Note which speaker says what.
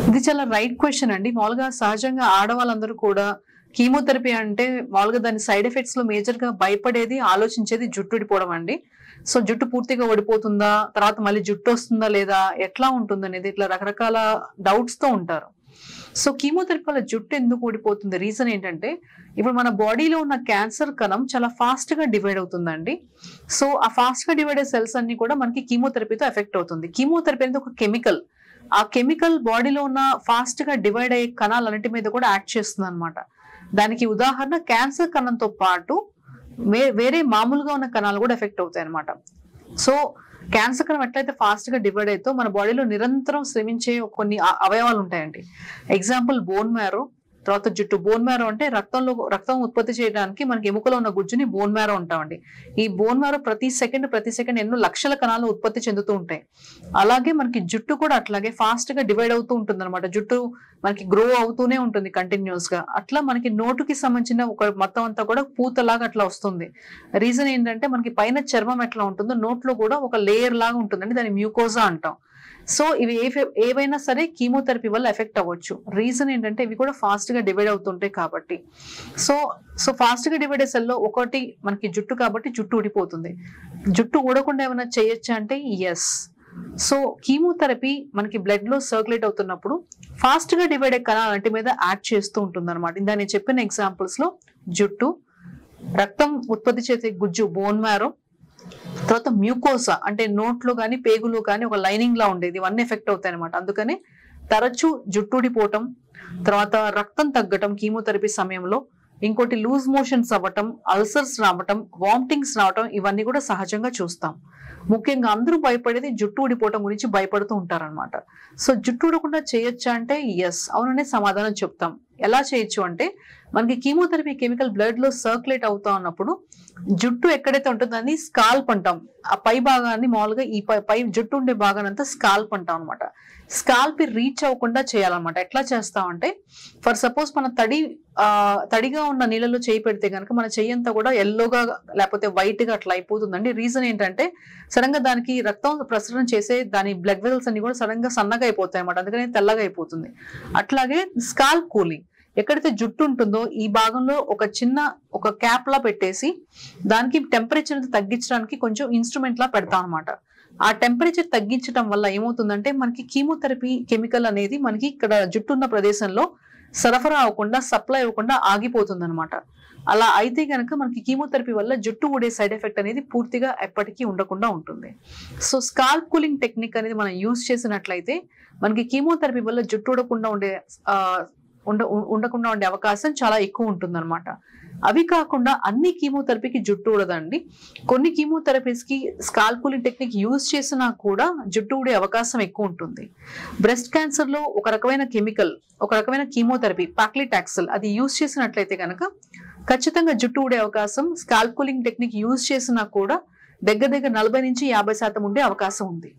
Speaker 1: ఇది చాలా right question అండి. మామూలుగా సహజంగా ఆడవాళ్ళందరూ కూడా కీమోథెరపీ అంటే మామూలుగా దాని సైడ్ ఎఫెక్ట్స్ లో మేజర్ గా భయపడేది, ఆలోచించేది జుట్టు ఊడిపోవడం అండి. సో జుట్టు పూర్తిగా ఊడిపోతుందా, తర్వాత మళ్ళీ జుట్టు వస్తుందా లేదా, ఎట్లా ఉంటుంది అనేది ఇట్లా రకరకాల డౌట్స్ తో ఉంటారు. సో కీమోథెరపీ వల్ల జుట్టు ఎందుకు ఊడిపోతుంది? రీజన్ ఏంటంటే ఇప్పుడు మన బాడీలో ఉన్న క్యాన్సర్ కణం చాలా ఫాస్ట్ గా డివైడ్ అవుతుందండి. సో ఆ ఫాస్ట్ గా డివైడ్ అయ్యే సెల్స్ అన్ని కూడా మనకి కీమోథెరపీతో ఎఫెక్ట్ అవుతుంది. కీమోథెరపీ అనేది ఒక కెమికల్. ఆ కెమికల్ బాడీలో ఉన్న ఫాస్ట్ గా డివైడ్ అయ్యే కణాలన్నిటి మీద కూడా యాక్ట్ చేస్తుంది అనమాట. దానికి ఉదాహరణ క్యాన్సర్ కణంతో పాటు వేరే మామూలుగా ఉన్న కణాలు కూడా ఎఫెక్ట్ అవుతాయి అనమాట. సో క్యాన్సర్ కణం ఎట్లయితే ఫాస్ట్ గా డివైడ్ అవుతో మన బాడీలో నిరంతరం శ్రమించే కొన్ని అవయవాలు ఉంటాయండి. ఎగ్జాంపుల్ బోన్ మ్యారో, తర్వాత జుట్టు. బోన్ మ్యారో అంటే రక్తం ఉత్పత్తి చేయడానికి మనకి ఎముకలో ఉన్న గుజ్జుని బోన్ మ్యారో అంటామండి. ఈ బోన్ మ్యారో ప్రతి సెకండ్ ఎన్నో లక్షల కణాలు ఉత్పత్తి చెందుతూ ఉంటాయి. అలాగే మనకి జుట్టు కూడా అట్లాగే ఫాస్ట్ గా డివైడ్ అవుతూ ఉంటుంది అనమాట. జుట్టు మనకి గ్రో అవుతూనే ఉంటుంది కంటిన్యూస్ గా. అట్లా మనకి నోటుకి సంబంధించిన ఒక మొత్తం అంతా కూడా పూతలాగా అట్లా వస్తుంది. రీజన్ ఏంటంటే మనకి పైన చర్మం ఎట్లా ఉంటుందో నోట్లో కూడా ఒక లేయర్ లాగా ఉంటుందండి, దాన్ని మ్యూకోజా అంటాం. సో ఇవి ఏవైనా సరే కీమోథెరపీ వల్ల ఎఫెక్ట్ అవ్వచ్చు. రీజన్ ఏంటంటే ఇవి కూడా ఫాస్ట్ గా డివైడ్ అవుతుంటాయి కాబట్టి. సో ఫాస్ట్ గా డివైడ్ అయ్యే సెల్లో ఒకటి మనకి జుట్టు కాబట్టి జుట్టు ఊడిపోతుంది. జుట్టు ఊడకుండా ఏమైనా చేయొచ్చా అంటే ఎస్. సో కీమోథెరపీ మనకి బ్లడ్ లో సర్క్యులేట్ అవుతున్నప్పుడు ఫాస్ట్ గా డివైడ్ అయ్యే కణాలంటి మీద యాడ్ చేస్తూ ఉంటుంది అనమాట. ఇందా నేను చెప్పిన ఎగ్జాంపుల్స్ లో జుట్టు, రక్తం ఉత్పత్తి చేసే గుజ్జు బోన్ మ్యారో, తర్వాత మ్యూకోసా అంటే నోట్లో కానీ పేగులో కానీ ఒక లైనింగ్ లా ఉండేది, ఇవన్నీ ఎఫెక్ట్ అవుతాయి అనమాట. అందుకని తరచూ జుట్టు ఊడిపోవటం, తర్వాత రక్తం తగ్గటం కీమోథెరపీ సమయంలో, ఇంకోటి లూజ్ మోషన్స్ అవ్వటం, అల్సర్స్ రావటం, వామిటింగ్స్ రావటం, ఇవన్నీ కూడా సహజంగా చూస్తాం. ముఖ్యంగా అందరూ భయపడేది జుట్టు ఊడిపోవటం గురించి భయపడుతూ ఉంటారనమాట. సో జుట్టు ఊడకుండా చేయొచ్చా అంటే ఎస్, అవుననే సమాధానం చెప్తాం. ఎలా చేయొచ్చు అంటే మనకి కీమోథెరపీ కెమికల్ బ్లడ్ లో సర్క్యులేట్ అవుతా ఉన్నప్పుడు జుట్టు ఎక్కడైతే ఉంటుందో దాన్ని స్కాల్ప్ అంటాం. ఆ పై భాగాన్ని మామూలుగా ఈ పై జుట్టు ఉండే భాగాన్ని అంతా స్కాల్ప్ అంటాం అనమాట. స్కాల్ప్ రీచ్ అవ్వకుండా చేయాలన్నమాట. ఎట్లా చేస్తామంటే ఫర్ సపోజ్ మన తడిగా ఉన్న నీళ్ళలో చేయి పెడితే కనుక మన చెయ్యి అంతా కూడా ఎల్లోగా లేకపోతే వైట్ గా అట్లా అయిపోతుందండి. రీజన్ ఏంటంటే సడన్ గా దానికి రక్తం ప్రసరణ చేసే దాని బ్లడ్ వెజల్స్ అన్ని కూడా సడన్ గా సన్నగా అయిపోతాయి అనమాట. అందుకని తెల్లగా అయిపోతుంది. అట్లాగే స్కాల్ప్ కూలింగ్, ఎక్కడైతే జుట్టు ఉంటుందో ఈ భాగంలో ఒక క్యాప్ లా పెట్టేసి దానికి టెంపరేచర్ తగ్గించడానికి కొంచెం ఇన్స్ట్రుమెంట్ లా పెడతాం అనమాట. ఆ టెంపరేచర్ తగ్గించడం వల్ల ఏమవుతుందంటే మనకి కీమోథెరపీ కెమికల్ అనేది మనకి ఇక్కడ జుట్టు ఉన్న ప్రదేశంలో సరఫరా అవ్వకుండా, సప్లై అవ్వకుండా ఆగిపోతుంది అనమాట. అలా అయితే కనుక మనకి కీమోథెరపీ వల్ల జుట్టు ఊడే సైడ్ ఎఫెక్ట్ అనేది పూర్తిగా ఎప్పటికీ ఉండకుండా ఉంటుంది. సో స్కాల్ప్ కూలింగ్ టెక్నిక్ అనేది మనం యూజ్ చేసినట్లయితే మనకి కీమోథెరపీ వల్ల జుట్టు ఉండకుండా ఉండే అవకాశం చాలా ఎక్కువ ఉంటుంది అనమాట. అవి కాకుండా అన్ని కీమోథెరపీకి జుట్టు ఊడదండి. కొన్ని కీమోథెరపీస్ కి స్కాల్ప్ కూలింగ్ టెక్నిక్ యూజ్ చేసినా కూడా జుట్టు ఊడే అవకాశం ఎక్కువ ఉంటుంది. బ్రెస్ట్ క్యాన్సర్ లో ఒక రకమైన కీమోథెరపీ పాక్లిటాక్సెల్ అది యూజ్ చేసినట్లయితే కనుక ఖచ్చితంగా జుట్టు ఊడే అవకాశం స్కాల్ప్ కూలింగ్ టెక్నిక్ యూజ్ చేసినా కూడా దగ్గర 40 నుంచి 50% ఉండే అవకాశం ఉంది.